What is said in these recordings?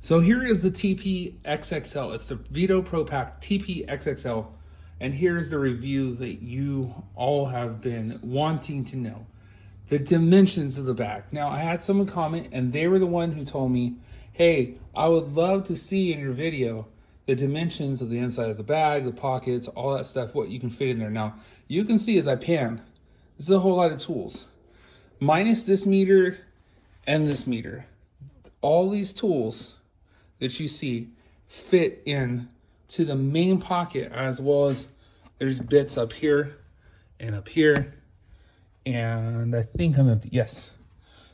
So here is the TP-XXL. It's the Veto Pro Pac TP-XXL. And here's the review that you all have been wanting to know. The dimensions of the bag. Now, I had someone comment, and they were the one who told me, hey, I would love to see in your video the dimensions of the inside of the bag, the pockets, all that stuff, what you can fit in there. Now, you can see as I pan, this is a whole lot of tools. Minus this meter and this meter. All these tools that you see fit in to the main pocket, as well as there's bits up here and up here. And I think I'm empty, yes.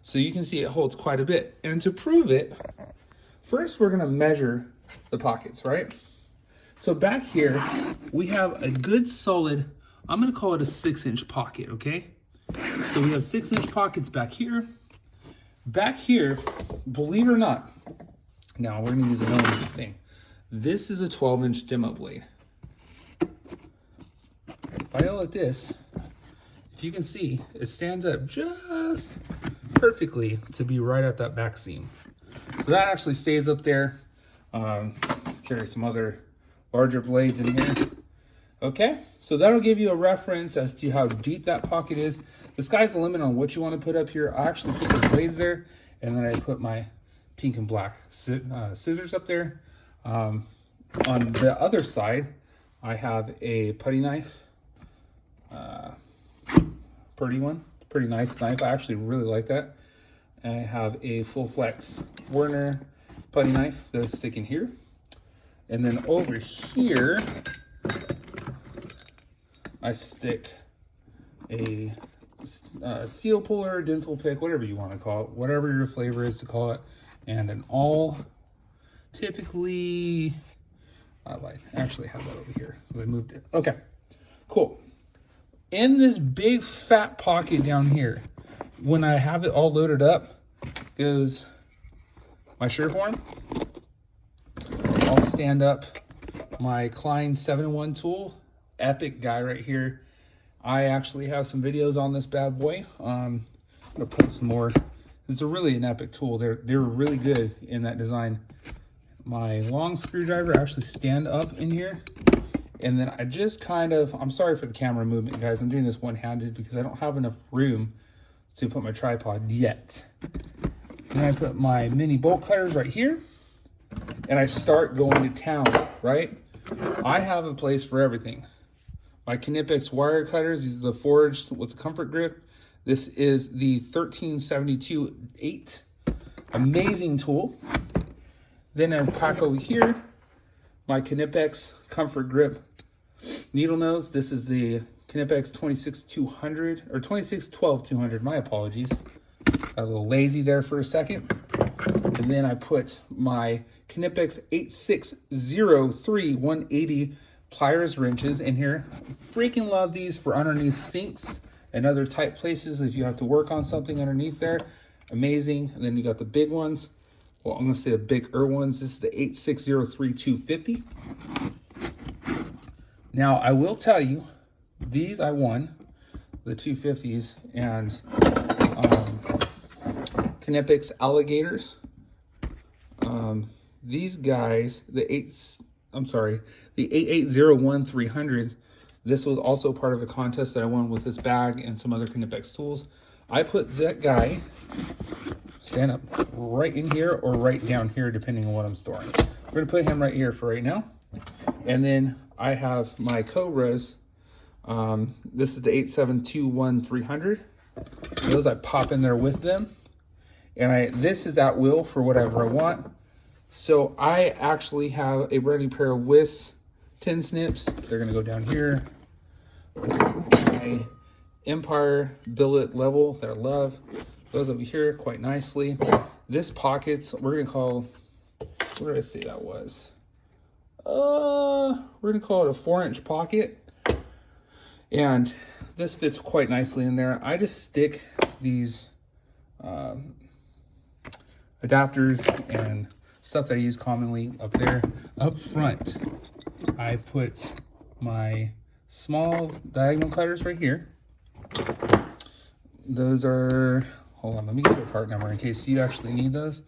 So you can see it holds quite a bit. And to prove it, first we're gonna measure the pockets, right? So back here, we have a good solid, I'm gonna call it a 6-inch pocket, okay? So we have 6-inch pockets back here. Back here, believe it or not, now we're gonna use another thing. This is a 12-inch demo blade. If I yell at this, if you can see, it stands up just perfectly to be right at that back seam. So that actually stays up there. Carry some other larger blades in here. Okay, so that'll give you a reference as to how deep that pocket is. The sky's the limit on what you want to put up here. I actually put the blades there, and then I put my pink and black scissors up there. On the other side, I have a putty knife. Pretty nice knife. I actually really like that. And I have a full flex Werner putty knife that's sticking here. And then over here, I stick a seal puller, dental pick, whatever you want to call it, whatever your flavor is to call it, and an awl. Typically, I actually have that over here because I moved it. Okay, cool. In this big fat pocket down here, when I have it all loaded up, goes my Surehorn. I'll stand up my Klein 7-in-1 tool. Epic guy right here. I actually have some videos on this bad boy. I'm gonna put some more. It's really an epic tool. They were really good in that design. My long screwdriver, I actually stand up in here. And then I just kind of, I'm sorry for the camera movement, guys. I'm doing this one-handed because I don't have enough room to put my tripod yet. Then I put my mini bolt cutters right here. And I start going to town, right? I have a place for everything. My Knipex wire cutters, these are the forged with the comfort grip. This is the 1372-8. Amazing tool. Then I pack over here my Knipex comfort grip needle nose. This is the Knipex 26200 or 2612-200. My apologies. Got a little lazy there for a second. And then I put my Knipex 8603-180 pliers wrenches in here. Freaking love these for underneath sinks and other tight places if you have to work on something underneath there. Amazing. And then you got the big ones. Well, I'm gonna say the bigger ones. This is the 8603-250. Now, I will tell you, these I won, the 250s, and Knipex alligators. These guys, the 8801-300, this was also part of a contest that I won with this bag and some other Knipex tools. I put that guy, stand up, right in here or right down here, depending on what I'm storing. We're gonna put him right here for right now. And then I have my Cobras. This is the 8721-300. Those I pop in there with them. And this is at will for whatever I want. So I actually have a brand new pair of Wiss tin snips. They're gonna go down here. My Empire billet level that I love. Those over here quite nicely. This pockets, we're gonna call, what did I say that was? We're gonna call it a 4-inch pocket. And this fits quite nicely in there. I just stick these adapters and stuff that I use commonly up there. Up front, I put my small diagonal cutters right here. Those are, hold on, let me get the part number in case you actually need those.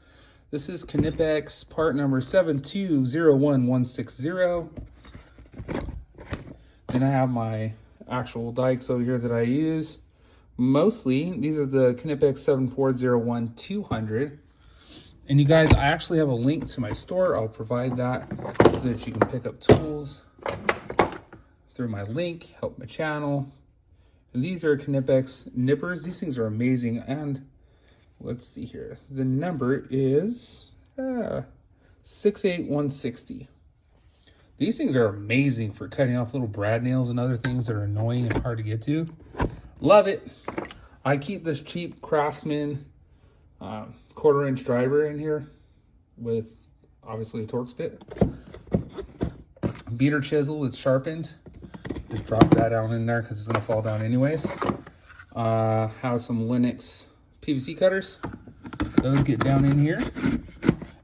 This is Knipex part number 7201160. Then I have my actual dikes over here that I use. Mostly, these are the Knipex 7401200. And you guys, I actually have a link to my store. I'll provide that so that you can pick up tools through my link, help my channel. And these are Knipex nippers. These things are amazing. And let's see here. The number is 68160. These things are amazing for cutting off little brad nails and other things that are annoying and hard to get to. Love it. I keep this cheap Craftsman 1/4 inch driver in here with obviously a Torx bit. Beater chisel, it's sharpened. Just drop that down in there because it's going to fall down anyways. Have some Linux PVC cutters. Those get down in here.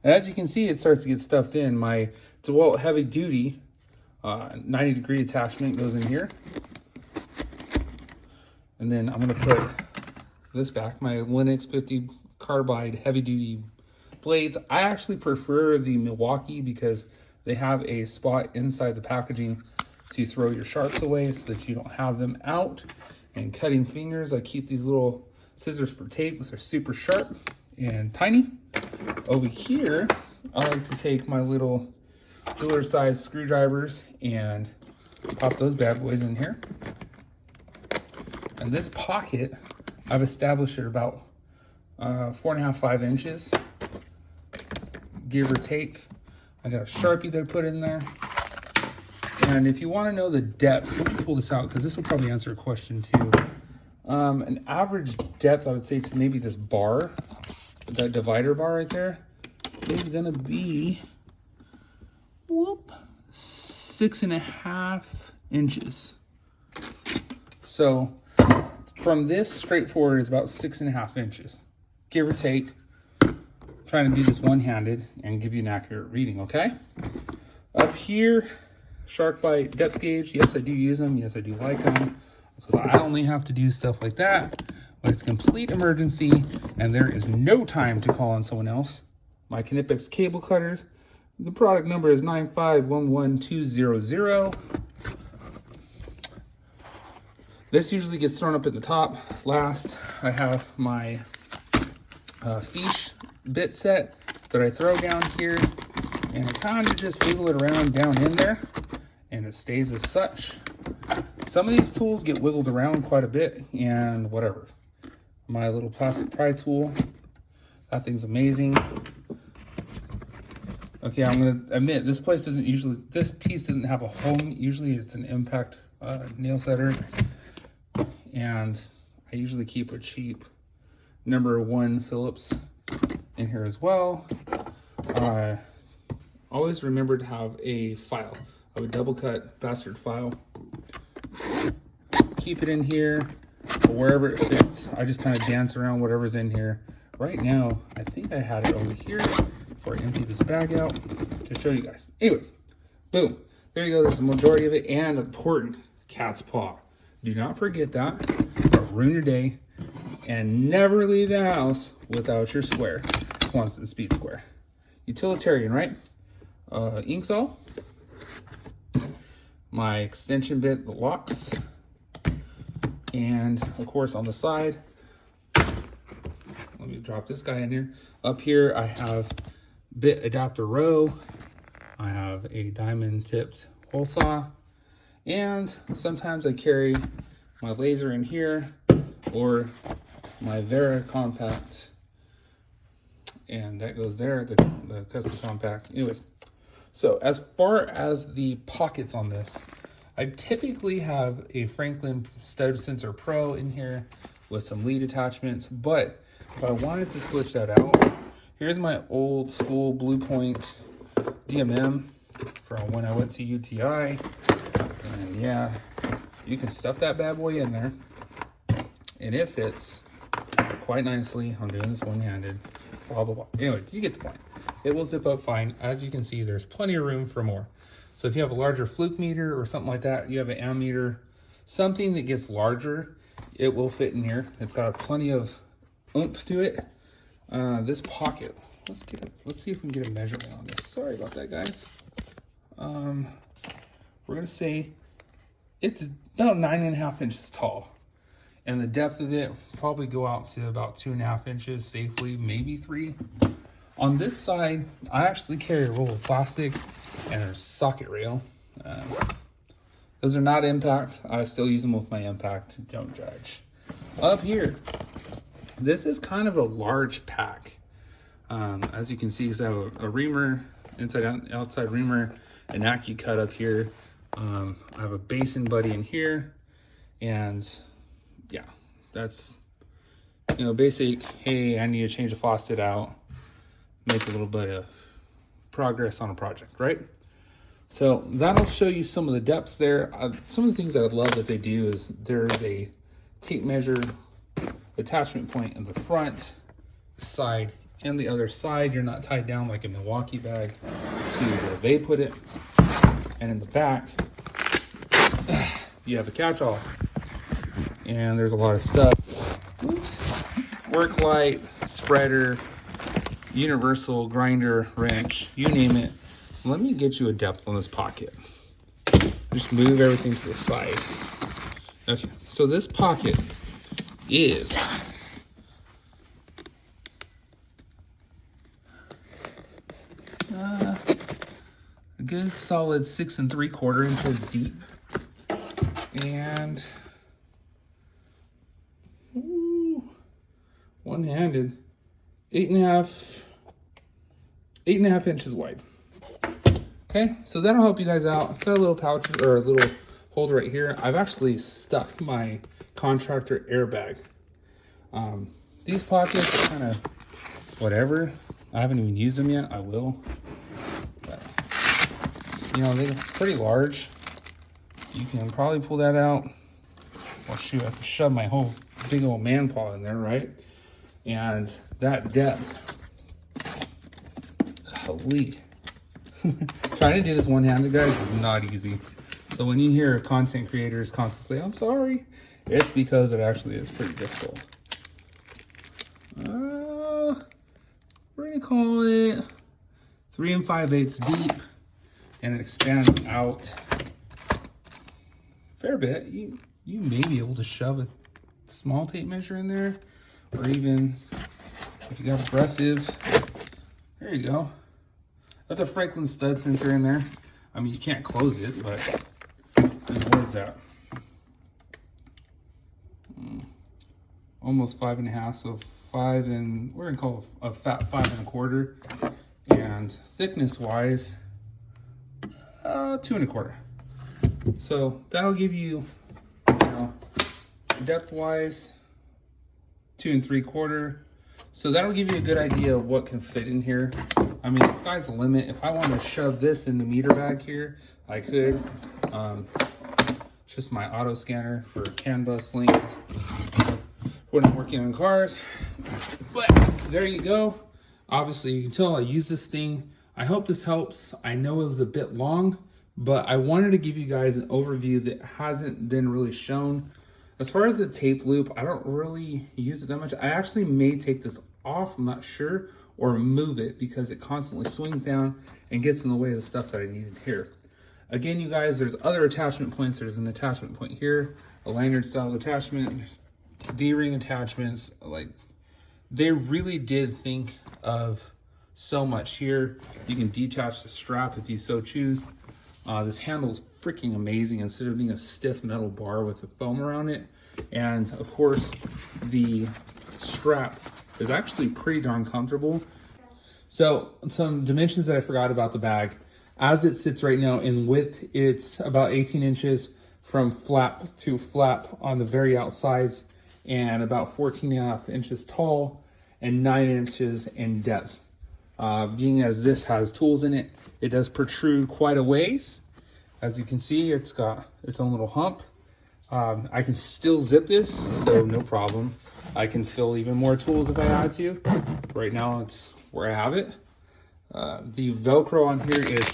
And as you can see, it starts to get stuffed in. My DeWalt heavy duty 90-degree attachment goes in here. And then I'm going to put this back, my Linux 50 carbide heavy duty blades. I actually prefer the Milwaukee because they have a spot inside the packaging to throw your sharps away so that you don't have them out and cutting fingers. I keep these little scissors for tape because they're super sharp and tiny. Over here, I like to take my little jeweler size screwdrivers and pop those bad boys in here. And this pocket, I've established at about 4.5, 5 inches, give or take. I got a Sharpie that I put in there. And if you want to know the depth, let me pull this out because this will probably answer a question too. An average depth, I would say, to maybe this bar, that divider bar right there, is gonna be 6.5 inches. So from this straight forward is about 6.5 inches, give or take. Trying to do this one-handed and give you an accurate reading, okay? Up here, SharkBite depth gauge. Yes, I do use them. Yes, I do like them. Because I only have to do stuff like that when it's a complete emergency and there is no time to call on someone else. My Knipex cable cutters. The product number is 9511200. This usually gets thrown up at the top last. I have my fiche bit set that I throw down here, and I kind of just wiggle it around down in there, and it stays as such. Some of these tools get wiggled around quite a bit, and whatever. My little plastic pry tool, that thing's amazing. Okay, I'm gonna admit this piece doesn't have a home. Usually it's an impact nail setter, and I usually keep a cheap #1 Phillips in here as well. Always remember to have a file. I would double cut bastard file. Keep it in here or wherever it fits. I just kind of dance around whatever's in here. Right now, I think I had it over here before I empty this bag out to show you guys. Anyways, boom. There you go. There's the majority of it. And important, cat's paw. Do not forget that. It'll ruin your day. And never leave the house without your square. Swanson Speed Square. Utilitarian, right? Ink saw. My extension bit, the locks. And of course on the side, let me drop this guy in here. Up here I have bit adapter row. I have a diamond tipped hole saw. And sometimes I carry my laser in here or my Vera compact, and that goes there, the custom compact. Anyways, so as far as the pockets on this, I typically have a Franklin Stud Sensor Pro in here with some lead attachments, but if I wanted to switch that out, here's my old school Blue Point DMM from when I went to UTI, and yeah, you can stuff that bad boy in there, and it fits quite nicely. I'm doing this one-handed, blah, blah, blah. Anyways, you get the point. It will zip up fine. As you can see, there's plenty of room for more. So if you have a larger fluke meter or something like that, you have an ammeter, something that gets larger, it will fit in here. It's got plenty of oomph to it. This pocket let's see if we can get a measurement on this. Sorry about that, guys. We're gonna say it's about 9.5 inches tall, and the depth of it probably go out to about 2.5 inches safely, maybe 3. On this side, I actually carry a roll of plastic and a socket rail. Those are not impact. I still use them with my impact. Don't judge. Up here, this is kind of a large pack. As you can see, I have a reamer, inside out, outside reamer, an AccuCut up here. I have a basin buddy in here, and yeah, that's, you know, basic. Hey, I need to change the faucet out, make a little bit of progress on a project, right? So that'll show you some of the depths there. Some of the things that I love that they do is there's a tape measure attachment point in the front, side, and the other side. You're not tied down like a Milwaukee bag to where they put it. And in the back, you have a catch-all. And there's a lot of stuff. Oops. Work light, spreader, universal grinder, wrench, you name it. Let me get you a depth on this pocket. Just move everything to the side. Okay, so this pocket is a good solid 6 3/4 inches deep, and one-handed 8.5 inches wide. Okay, so that'll help you guys out. It's got a little pouch or a little holder right here. I've actually stuck my contractor airbag. These pockets are kind of whatever. I haven't even used them yet. I will. But, you know, they're pretty large. You can probably pull that out. Well, shoot, I could shove my whole big old man paw in there, right? And that depth. Holy. Trying to do this one-handed, guys, is not easy. So when you hear content creators constantly say, I'm sorry, it's because it actually is pretty difficult. We're gonna call it 3 5/8 deep, and it expands out a fair bit. You may be able to shove a small tape measure in there, or even if you got aggressive, there you go. That's a Franklin stud sensor in there. I mean, you can't close it, but what is that? Almost 5.5, so 5 and we're gonna call a fat 5 1/4. And thickness wise, 2 1/4. So that'll give you, depth wise, 2 3/4. So that'll give you a good idea of what can fit in here. I mean, the sky's the limit. If I want to shove this in the meter bag here, I could. It's just my auto scanner for CAN bus links when I'm working on cars. But there you go. Obviously, you can tell I use this thing. I hope this helps. I know it was a bit long, but I wanted to give you guys an overview that hasn't been really shown. As far as the tape loop, I don't really use it that much. I actually may take this off, I'm not sure, or move it because it constantly swings down and gets in the way of the stuff that I needed here. Again, you guys, there's other attachment points. There's an attachment point here, a lanyard style attachment, D-ring attachments. Like, they really did think of so much here. You can detach the strap if you so choose. This handle is freaking amazing instead of being a stiff metal bar with a foam around it. And of course, the strap is actually pretty darn comfortable. So some dimensions that I forgot about the bag. As it sits right now in width, it's about 18 inches from flap to flap on the very outsides, and about 14.5 inches tall and 9 inches in depth. Being as this has tools in it, it does protrude quite a ways. As you can see, it's got its own little hump. I can still zip this, so no problem. I can fill even more tools if I had to. Right now, it's where I have it. The Velcro on here is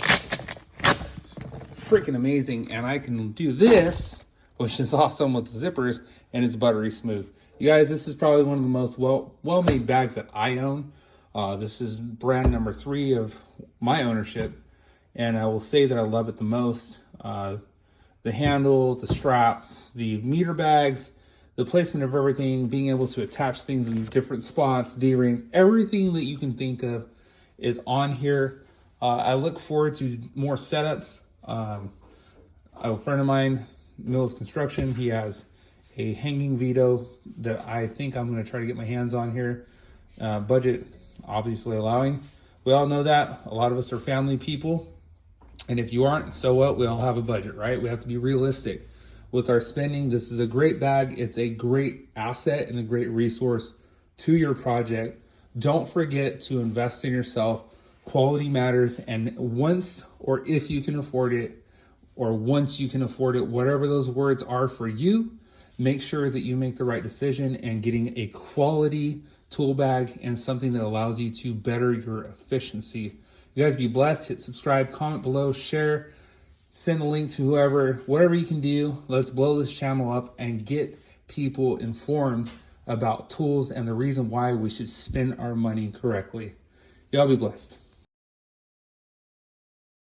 freaking amazing, and I can do this, which is awesome with the zippers, and it's buttery smooth. You guys, this is probably one of the most well-made bags that I own. This is brand number 3 of my ownership, and I will say that I love it the most. The handle, the straps, the meter bags, the placement of everything, being able to attach things in different spots, D-rings, everything that you can think of is on here. I look forward to more setups. A friend of mine, Mills Construction, he has a hanging Veto that I think I'm going to try to get my hands on here. Budget obviously allowing. We all know that. A lot of us are family people. And if you aren't, so what? We all have a budget, right? We have to be realistic with our spending. This is a great bag. It's a great asset and a great resource to your project. Don't forget to invest in yourself. Quality matters. And once, or if you can afford it, or once you can afford it, whatever those words are for you, make sure that you make the right decision and getting a quality tool bag and something that allows you to better your efficiency. You guys be blessed. Hit subscribe, comment below, share, send a link to whoever, whatever you can do. Let's blow this channel up and get people informed about tools and the reason why we should spend our money correctly. Y'all be blessed.